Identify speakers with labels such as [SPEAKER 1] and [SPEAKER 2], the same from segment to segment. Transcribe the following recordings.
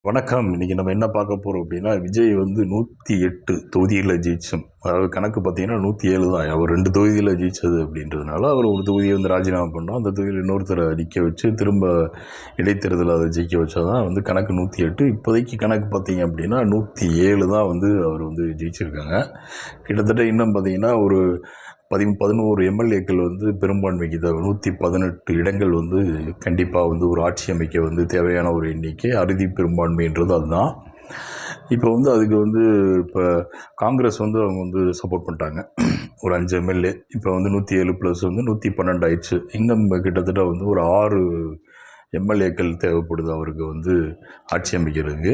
[SPEAKER 1] வணக்கம். இன்னைக்கு நம்ம என்ன பார்க்க போறோம் அப்படின்னா, விஜய் வந்து 108 தொகுதியில ஜெயிச்சோம். அதாவது கணக்கு பார்த்தீங்கன்னா 107 தான். அவர் 2 தொகுதியில ஜெயிச்சது அப்படின்றதுனால, அவர் ஒரு தொகுதியை வந்து ராஜினாமா பண்ணோம். அந்த தொகுதியில் இன்னொருத்தரை நிற்க வச்சு, திரும்ப இடைத்தேர்தலில் அதை ஜெயிக்க வச்சா தான் வந்து கணக்கு 108. இப்போதைக்கு கணக்கு பார்த்தீங்க அப்படின்னா 107 தான் வந்து அவர் வந்து ஜெயிச்சிருக்காங்க. கிட்டத்தட்ட இன்னும் பார்த்தீங்கன்னா ஒரு 11 எம்எல்ஏக்கள் வந்து பெரும்பான்மைக்கு தேவை. 118 இடங்கள் வந்து கண்டிப்பாக வந்து ஒரு ஆட்சி அமைக்க வந்து தேவையான ஒரு எண்ணிக்கை. அறுதி பெரும்பான்மைன்றது அதுதான். இப்போ வந்து அதுக்கு வந்து இப்போ காங்கிரஸ் வந்து அவங்க வந்து சப்போர்ட் பண்ணிட்டாங்க. ஒரு 5 எம்எல்ஏ. இப்போ வந்து 107 ப்ளஸ் வந்து 112 ஆயிடுச்சு. இன்னும் கிட்டத்தட்ட வந்து ஒரு 6 எம்எல்ஏக்கள் தேவைப்படுது அவருக்கு வந்து ஆட்சி அமைக்கிறதுக்கு.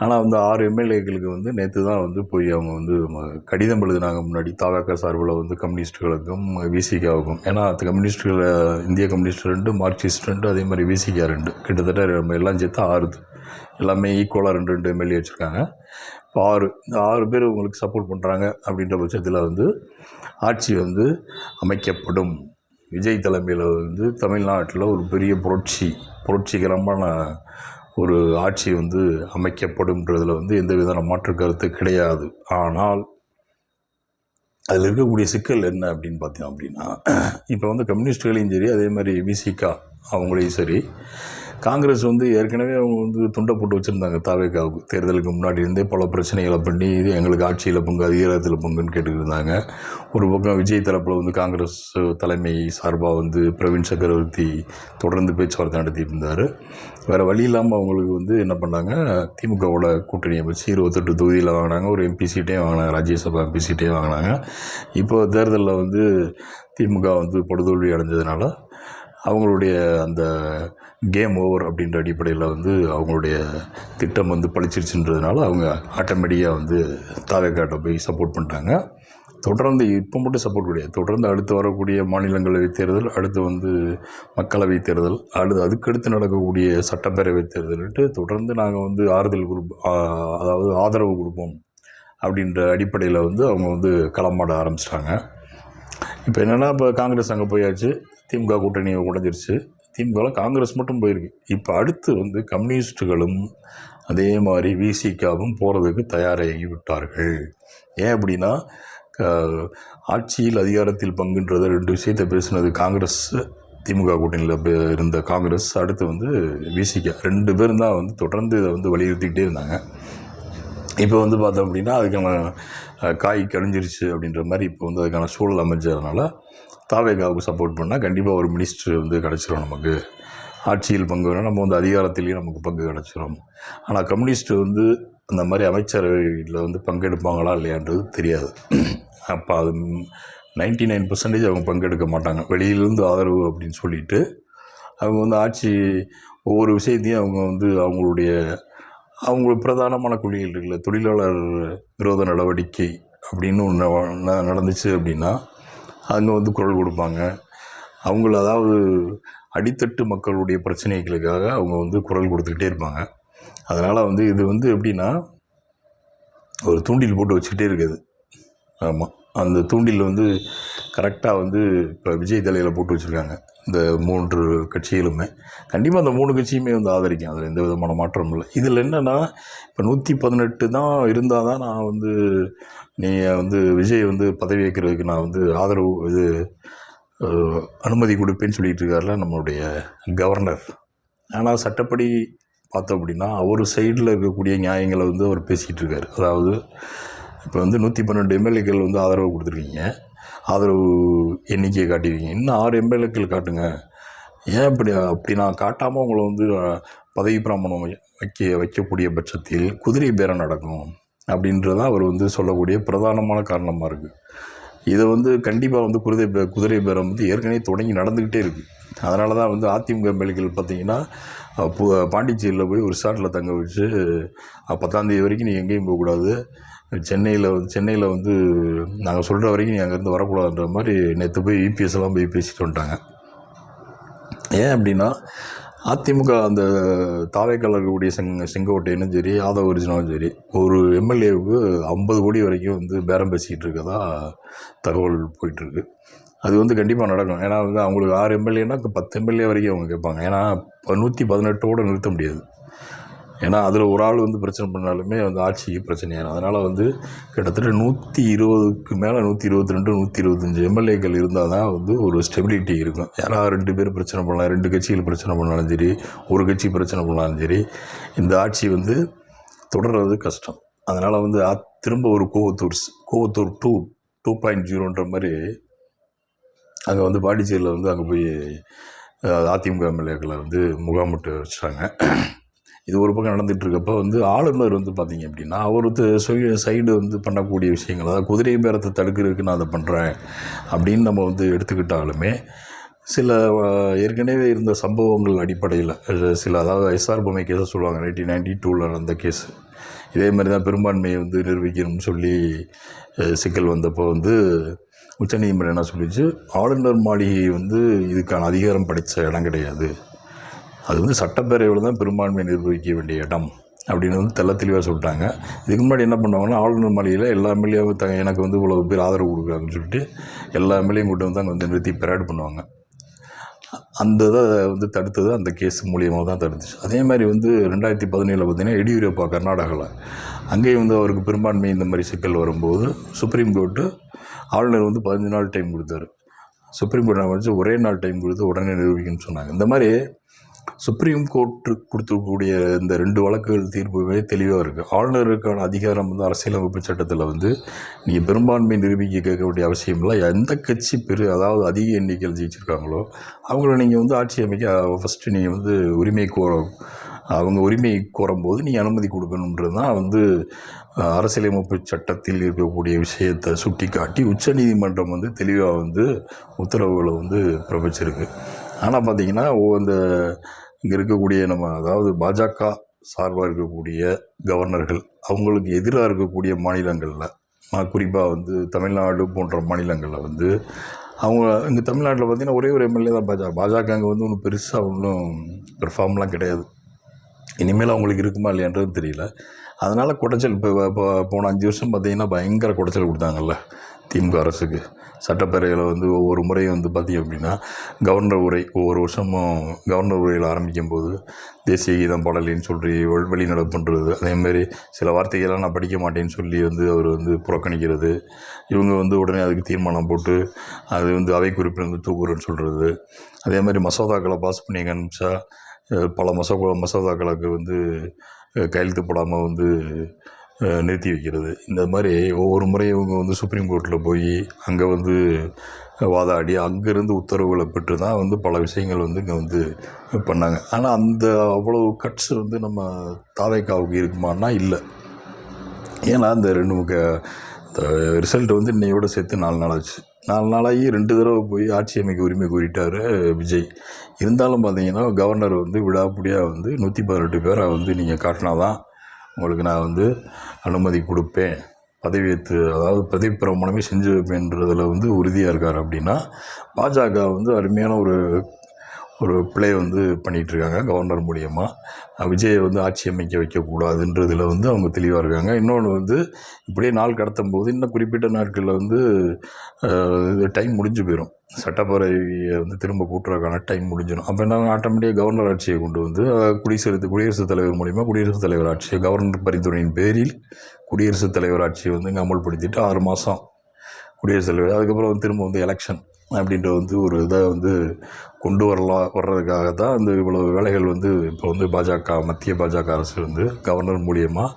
[SPEAKER 1] ஆனால் வந்து 6 எம்எல்ஏக்களுக்கு வந்து நேற்று தான் வந்து போய் அவங்க வந்து கடிதம் எழுதினாங்க. முன்னாடி தாவேக்கா சார்பில் வந்து கம்யூனிஸ்டுகளுக்கும் விசிகாவுக்கும். ஏன்னா அது கம்யூனிஸ்டுகள் இந்திய கம்யூனிஸ்ட் 2, மார்க்சிஸ்ட் 2, அதே மாதிரி விசிகா 2, கிட்டத்தட்ட நம்ம எல்லாம் சேர்த்து 6. எல்லாமே ஈக்குவலாக 2 எம்எல்ஏ வச்சுருக்காங்க. இப்போ 6 இந்த 6 பேர் உங்களுக்கு சப்போர்ட் பண்ணுறாங்க அப்படின்ற பட்சத்தில் வந்து ஆட்சி வந்து அமைக்கப்படும். விஜய் தலைமையில் வந்து தமிழ்நாட்டில் ஒரு பெரிய புரட்சிகரமான ஒரு ஆட்சி வந்து அமைக்கப்படும்ன்றதில் வந்து எந்த விதமான மாற்று கருத்து கிடையாது. ஆனால் அதில் இருக்கக்கூடிய சிக்கல் என்ன அப்படின்னு பார்த்தோம் அப்படின்னா, இப்போ வந்து கம்யூனிஸ்டுகளையும் சரி, அதே மாதிரி விசிகா அவங்களையும் சரி, காங்கிரஸ் வந்து ஏற்கனவே அவங்க வந்து துண்டை போட்டு வச்சுருந்தாங்க தாவேக்காவுக்கு. தேர்தலுக்கு முன்னாடி இருந்தே பல பிரச்சனைகளை பண்ணி இது எங்களுக்கு ஆட்சியில் பங்கு, அதிகாரத்தில் பங்குன்னு கேட்டுக்கிட்டு இருந்தாங்க. ஒரு பக்கம் விஜய் தரப்பில் வந்து காங்கிரஸ் தலைமை சார்பாக வந்து பிரவீன் சக்கரவர்த்தி தொடர்ந்து பேச்சுவார்த்தை நடத்திட்டு இருந்தார். வேறு வழி இல்லாமல் அவங்களுக்கு வந்து என்ன பண்ணாங்க, திமுகவோட கூட்டணியை வச்சு 28 தொகுதியில் வாங்கினாங்க. ஒரு எம்பி சீட்டையும் வாங்கினாங்க, ராஜ்யசபா எம்பி சீட்டையும் வாங்கினாங்க. இப்போ தேர்தலில் வந்து திமுக வந்து படுதோல்வி அடைஞ்சதுனால அவங்களுடைய அந்த கேம் ஓவர் அப்படின்ற அடிப்படையில் வந்து அவங்களுடைய திட்டம் வந்து பழிச்சிருச்சுன்றதுனால அவங்க ஆட்டோமேட்டிக்காக வந்து தாவேக்காட்ட போய் சப்போர்ட் பண்ணிட்டாங்க. தொடர்ந்து இப்போ மட்டும் சப்போர்ட் கிடையாது. தொடர்ந்து அடுத்து வரக்கூடிய மாநிலங்களவை தேர்தல், அடுத்து வந்து மக்களவை தேர்தல், அதுக்கடுத்து நடக்கக்கூடிய சட்டப்பேரவை தேர்தல்ட்டு தொடர்ந்து நாங்கள் வந்து அதாவது ஆதரவு கொடுப்போம் அப்படின்ற அடிப்படையில் வந்து அவங்க வந்து களமாட ஆரம்பிச்சிட்டாங்க. இப்போ என்னென்னா, இப்போ காங்கிரஸ் அங்கே போயாச்சு, திமுக கூட்டணியை உடைஞ்சிருச்சு. திமுகவில் காங்கிரஸ் மட்டும் போயிருக்கு. இப்போ அடுத்து வந்து கம்யூனிஸ்ட்டுகளும் அதே மாதிரி விசிகாவும் போகிறதுக்கு தயாராகி விட்டார்கள். ஏன் அப்படின்னா, ஆட்சியில் அதிகாரத்தில் பங்குன்றதை 2 விஷயத்தை பேசுனது காங்கிரஸ், திமுக கூட்டணியில் இருந்த காங்கிரஸ், அடுத்து வந்து விசிகா 2 பேரும் தான் வந்து தொடர்ந்து இதை வந்து வலியுறுத்திக்கிட்டே இருந்தாங்க. இப்போ வந்து பார்த்தோம் அப்படின்னா அதுக்கான காய் கணிஞ்சிருச்சு அப்படின்ற மாதிரி இப்போ வந்து அதுக்கான சூழல் அமைஞ்சதுனால தாவேகாவுக்கு சப்போர்ட் பண்ணால் கண்டிப்பாக ஒரு மினிஸ்டர் வந்து கிடச்சிரும். நமக்கு ஆட்சியில் பங்கு வேணும், நம்ம வந்து அதிகாரத்திலேயும் நமக்கு பங்கு கிடச்சிரும். ஆனால் கம்யூனிஸ்ட் வந்து அந்த மாதிரி அமைச்சரவையில் வந்து பங்கெடுப்பாங்களா இல்லையான்றது தெரியாது. அப்போ அது 99% அவங்க பங்கெடுக்க மாட்டாங்க. வெளியிலேருந்து ஆதரவு அப்படின்னு சொல்லிட்டு அவங்க வந்து ஆட்சி ஒவ்வொரு விஷயத்தையும் அவங்க வந்து அவங்க பிரதானமான கொள்கைகள் இருக்குல்ல, தொழிலாளர் விரோத நடவடிக்கை அப்படின்னு ஒன்று நடந்துச்சு அப்படின்னா அங்கே வந்து குரல் கொடுப்பாங்க. அதாவது அடித்தட்டு மக்களுடைய பிரச்சனைகளுக்காக அவங்க வந்து குரல் கொடுத்துக்கிட்டே இருப்பாங்க. அதனால் வந்து இது வந்து எப்படின்னா ஒரு தூண்டில் போட்டு வச்சுக்கிட்டே இருக்குது. ஆமாம், அந்த தூண்டில் வந்து கரெக்டாக வந்து இப்போ விஜய் தலையில் போட்டு வச்சுருக்காங்க. இந்த 3 கட்சிகளுமே கண்டிப்பாக அந்த 3 கட்சியுமே வந்து ஆதரிக்கும். அதில் எந்த விதமான மாற்றமும் இல்லை. இதில் என்னென்னா, இப்போ 118 தான் இருந்தால் தான் நான் வந்து நீங்கள் வந்து விஜய் வந்து பதவி வைக்கிறதுக்கு நான் வந்து ஆதரவு அனுமதி கொடுப்பேன்னு சொல்லிகிட்டு இருக்காருல நம்மளுடைய கவர்னர். ஆனால் சட்டப்படி பார்த்தோம் அப்படின்னா அவர் சைடில் இருக்கக்கூடிய நியாயங்களை வந்து அவர் பேசிக்கிட்டு இருக்கார். அதாவது இப்போ வந்து 112 எம்எல்ஏக்கள் வந்து ஆதரவு கொடுத்துருக்கீங்க, ஆதரவு எண்ணிக்கையை காட்டியிருக்கீங்க, இன்னும் 6 எம்எல்ஏக்கள் காட்டுங்க. ஏன் அப்படி நான் காட்டாமல் உங்களை வந்து பதவி பிரமாணம் வைக்கக்கூடிய பட்சத்தில் குதிரை பேரம் நடக்கும் அப்படின்றதான் அவர் வந்து சொல்லக்கூடிய பிரதானமான காரணமாக இருக்குது. இதை வந்து கண்டிப்பாக வந்து குதிரை பேரம் வந்து ஏற்கனவே தொடங்கி நடந்துக்கிட்டே இருக்குது. அதனால தான் வந்து அதிமுக எம்எல்ஏக்கள் பார்த்திங்கன்னா பாண்டிச்சேரியில் போய் ஒரு ரிசார்ட்டில் தங்க வச்சு 10ஆம் தேதி வரைக்கும் நீ எங்கேயும் போகக்கூடாது, சென்னையில் வந்து நாங்கள் சொல்கிற வரைக்கும் நீ அங்கேருந்து வரக்கூடாதுன்ற மாதிரி நேற்று போய் இபிஎஸ்லாம் போய் பேசிட்டு வந்துட்டாங்க. ஏன் அப்படின்னா, அதிமுக அந்த தாவேக்கால இருக்கக்கூடிய செங்கோட்டையனும் சரி, யாதவ் ஒரிஜினாலும் சரி, ஒரு எம்எல்ஏவுக்கு 50 கோடி வரைக்கும் வந்து பேரம் பேசிக்கிட்டு இருக்கதா தகவல் போயிட்டுருக்கு. அது வந்து கண்டிப்பாக நடக்கும். ஏன்னா வந்து அவங்களுக்கு 6 எம்எல்ஏன்னா 10 எம்எல்ஏ வரைக்கும் அவங்க கேட்பாங்க. ஏன்னா 118ஓடு நிறுத்த முடியாது. ஏன்னா அதில் ஒரு ஆள் வந்து பிரச்சனை பண்ணாலுமே வந்து ஆட்சிக்கு பிரச்சனையாகும். அதனால் வந்து கிட்டத்தட்ட 120க்கு மேலே 122 125 எம்எல்ஏக்கள் இருந்தால் தான் வந்து ஒரு ஸ்டெபிலிட்டி இருக்கும். யாராவது 2 பேர் பிரச்சனை பண்ணலாம், 2 கட்சிகள் பிரச்சனை பண்ணாலும் சரி, ஒரு கட்சி பிரச்சனை பண்ணாலும் சரி, இந்த ஆட்சி வந்து தொடர்றது கஷ்டம். அதனால் வந்து திரும்ப ஒரு கோவத்தூர் 2.0ன்ற மாதிரி அங்கே வந்து பாண்டிச்சேரியில் வந்து அங்கே போய் அதிமுக எம்எல்ஏக்களை வந்து முகாமிட்டு வச்சுட்டாங்க. இது ஒரு பக்கம் நடந்துகிட்ருக்கப்போ வந்து ஆளுநர் வந்து பார்த்திங்க அப்படின்னா அவர் சைடு வந்து பண்ணக்கூடிய விஷயங்கள், அதாவது குதிரை பேரத்தை தடுக்கிறதுக்கு நான் அதை பண்ணுறேன் அப்படின்னு நம்ம வந்து எடுத்துக்கிட்டாலுமே சில ஏற்கனவே இருந்த சம்பவங்கள் அடிப்படையில் அதாவது எஸ்ஆர் பொம்மை கேஸை சொல்லுவாங்க, 1992 நடந்த கேஸு. இதே மாதிரி தான் பெரும்பான்மையை வந்து நிரூபிக்கணும்னு சொல்லி சிக்கல் வந்தப்போ வந்து உச்சநீதிமன்றம் என்ன சொல்லிச்சு, ஆளுநர் மாளிகை வந்து இதுக்கான அதிகாரம் படைத்த இடம் கிடையாது, அது வந்து சட்டப்பேரவையில் தான் பெரும்பான்மையை நிர்வகிக்க வேண்டிய இடம் அப்படின்னு வந்து தெளிவாக சொல்லிட்டாங்க. இதுக்கு முன்னாடி என்ன பண்ணுவாங்கன்னா, ஆளுநர் மாளிகையில் எல்லா எம்எல்ஏவும் எனக்கு வந்து இவ்வளோ பேர் ஆதரவு கொடுக்குறாங்கன்னு சொல்லிட்டு எல்லா எம்எல்ஏயும் கூட்டம் வந்து அங்கே வந்து நிறுத்தி பெராடு பண்ணுவாங்க. அந்த இதை வந்து தடுத்தது அந்த கேஸ் மூலியமாக தான் தடுத்துச்சு. அதே மாதிரி வந்து 2017 பார்த்திங்கன்னா எடியூரப்பா கர்நாடகாவில் அங்கேயும் வந்து அவருக்கு பெரும்பான்மை இந்த மாதிரி சிக்கல் வரும்போது சுப்ரீம் கோர்ட்டு ஆளுநர் வந்து 15 நாள் டைம் கொடுத்தாரு. சுப்ரீம் கோர்ட் வச்சு ஒரே நாள் டைம் கொடுத்து உடனே நிரூபிக்கணும்னு சொன்னாங்க. இந்த மாதிரி சுப்ரீம் கோர்ட்டு கொடுத்துக்கூடிய இந்த 2 வழக்குகள் தீர்ப்புமே தெளிவாக இருக்குது. ஆளுநருக்கான அதிகாரம் வந்து அரசியலமைப்பு சட்டத்தில் வந்து நீங்கள் பெரும்பான்மை நிரூபிக்க கேட்க வேண்டிய அவசியம் இல்லை. எந்த கட்சி அதாவது அதிக எண்ணிக்கையில் ஜெயிச்சிருக்காங்களோ அவங்கள நீங்கள் வந்து ஆட்சி அமைக்க ஃபஸ்ட்டு நீங்கள் வந்து அவங்க உரிமை கோரும்போது நீங்கள் அனுமதி கொடுக்கணுன்றது தான் வந்து அரசியலமைப்பு சட்டத்தில் இருக்கக்கூடிய விஷயத்தை சுட்டி காட்டி உச்சநீதிமன்றம் வந்து தெளிவாக வந்து உத்தரவுகளை வந்து பிறப்பிச்சிருக்கு. ஆனால் பார்த்திங்கன்னா இந்த இங்கே இருக்கக்கூடிய அதாவது பாஜக சார்பாக இருக்கக்கூடிய கவர்னர்கள் அவங்களுக்கு எதிராக இருக்கக்கூடிய மாநிலங்களில், குறிப்பாக வந்து தமிழ்நாடு போன்ற மாநிலங்களில் வந்து அவங்க இங்கே தமிழ்நாட்டில் பார்த்திங்கன்னா ஒரே ஒரு எம்எல்ஏ தான் பாஜக அங்கே வந்து ஒன்றும் பெருசாக ஒன்றும் பெர்ஃபார்ம்லாம் கிடையாது. இனிமேல் அவங்களுக்கு இருக்குமா இல்லையான்றது தெரியல. அதனால் குடைச்சல் இப்போ போன 5 வருஷம் பார்த்திங்கன்னா பயங்கர குடைச்சல் கொடுத்தாங்கல்ல திமுக அரசுக்கு. சட்டப்பேரவையில் வந்து ஒவ்வொரு முறையும் வந்து பார்த்திங்க அப்படின்னா கவர்னர் உரை ஒவ்வொரு வருஷமும் கவர்னர் உரையில் ஆரம்பிக்கும் போது தேசிய கீதம் பாடலின்னு சொல்லி வெளிநடப்பு பண்ணுறது, அதேமாதிரி சில வார்த்தைகள்லாம் நான் படிக்க மாட்டேன்னு சொல்லி வந்து அவர் வந்து புறக்கணிக்கிறது, இவங்க வந்து உடனே அதுக்கு தீர்மானம் போட்டு அது வந்து அவை குறிப்பில் வந்து தூக்குறேன்னு சொல்கிறது, அதே மாதிரி மசோதாக்களை பாஸ் பண்ணி காமிச்சா பல மசோதாக்களுக்கு வந்து கையெழுத்து போடாமல் வந்து நிறுத்தி வைக்கிறது. இந்த மாதிரி ஒவ்வொரு முறையும் இவங்க வந்து சுப்ரீம் கோர்ட்டில் போய் அங்கே வந்து வாதாடி அங்கேருந்து உத்தரவுகளை பெற்று தான் வந்து பல விஷயங்கள் வந்து இங்கே வந்து பண்ணாங்க. ஆனால் அந்த அவ்வளோ கட்ஸ் வந்து நம்ம தாவேக்காவுக்கு இருக்குமான்னா இல்லை. ஏன்னா அந்த ரிசல்ட் வந்து இன்னையோடு சேர்த்து 4 நாள் ஆச்சு. 4 நாளாகி 2 தடவை போய் ஆட்சி அமைக்க உரிமை கோரிட்டார் விஜய். இருந்தாலும் பார்த்தீங்கன்னா கவர்னர் வந்து விடாப்பிடியாக வந்து 118 பேரை வந்து நீங்கள் காட்டினா தான் உங்களுக்கு நான் வந்து அனுமதி கொடுப்பேன், அதாவது பதவி பிரமாணமே செஞ்சு வைப்பேன்றதில் வந்து உறுதியாக இருக்கார். அப்படின்னா பாஜக வந்து அருமையான ஒரு பிளே வந்து பண்ணிகிட்ருக்காங்க கவர்னர் மூலியமாக. விஜயை வந்து ஆட்சி அமைக்க வைக்கக்கூடாதுன்றதில் வந்து அவங்க தெளிவாக இருக்காங்க. இன்னொன்று வந்து இப்படியே நாள் கடத்தும் போது இன்னும் குறிப்பிட்ட நாட்களில் வந்து டைம் முடிஞ்சு போயிடும். சட்டப்பேரவையை வந்து திரும்ப கூட்டுறதுக்கான டைம் முடிஞ்சிடும். அப்போ என்ன ஆட்டோமேட்டிக்காக கவர்னர் ஆட்சியை கொண்டு வந்து குடியரசுத் தலைவர் மூலிமா குடியரசுத் தலைவர் ஆட்சியை கவர்னர் பரிந்துரையின் பேரில் குடியரசுத் தலைவர் ஆட்சியை வந்து இங்கே அமல்படுத்திட்டு 6 மாதம் குடியரசுத் தலைவர், அதுக்கப்புறம் வந்து திரும்ப வந்து எலெக்ஷன் அப்படின்ற வந்து ஒரு இதை வந்து கொண்டு வர்றதுக்காக தான் அந்த இவ்வளோ வேலைகள் வந்து இப்போ வந்து மத்திய பாஜக அரசு வந்து கவர்னர் மூலியமாக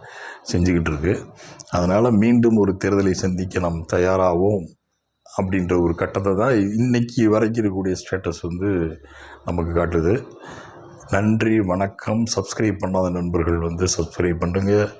[SPEAKER 1] செஞ்சுக்கிட்டு இருக்கு. அதனால் மீண்டும் ஒரு தேர்தலை சந்திக்க நாம் தயாராகும் அப்படின்ற ஒரு கட்டத்தை தான் இன்றைக்கி வரைக்கும் இருக்கக்கூடிய ஸ்டேட்டஸ் வந்து நமக்கு காட்டுது. நன்றி, வணக்கம். சப்ஸ்கிரைப் பண்ணாத நண்பர்கள் வந்து சப்ஸ்கிரைப் பண்ணுங்கள்.